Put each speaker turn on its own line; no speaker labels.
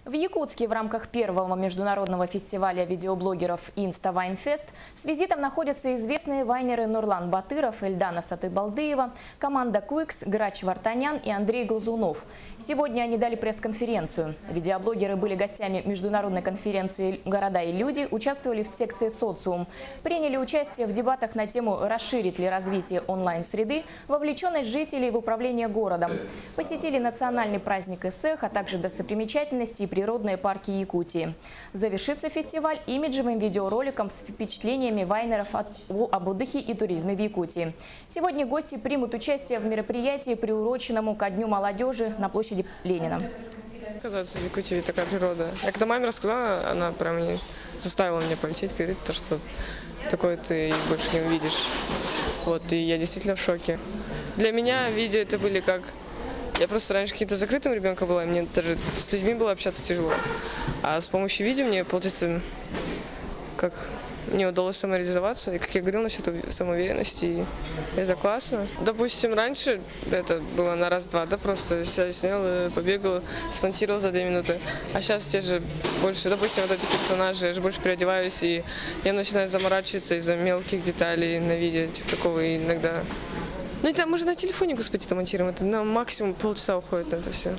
В Якутске в рамках первого международного фестиваля видеоблогеров Insta Wine Fest с визитом находятся известные вайнеры Нурлан Батыров, Эльдана Сатыбалдыева, команда Quix, Грач Вартанян и Андрей Глазунов. Сегодня они дали пресс-конференцию. Видеоблогеры были гостями международной конференции «Города и люди», участвовали в секции «Социум», приняли участие в дебатах на тему «Расширит ли развитие онлайн-среды вовлеченность жителей в управление городом», посетили национальный праздник Эсэх, а также достопримечательности и природные парки Якутии. Завершится фестиваль имиджевым видеороликом с впечатлениями вайнеров об отдыхе и туризме в Якутии. Сегодня гости примут участие в мероприятии, приуроченному ко Дню молодежи на площади Ленина.
Оказывается, в Якутии такая природа. Я когда маме рассказала, она прям заставила меня полететь, говорит, что такое ты больше не увидишь. Вот, и я действительно в шоке. Для меня видео это были как... Я просто раньше каким-то закрытым ребенком была, и мне даже с людьми было общаться тяжело. А с помощью видео мне, получается, как мне удалось самореализоваться. И, как я говорила, насчет самоуверенности, и это классно. Допустим, раньше это было на раз-два, да, просто снял, побегал, смонтировал за 2 минуты. А сейчас я же больше, допустим, вот эти персонажи, я же больше переодеваюсь, и я начинаю заморачиваться из-за мелких деталей на видео, типа такого, и иногда... Ну, это мы же на телефоне, господи, это монтируем, это на максимум полчаса уходит на это все.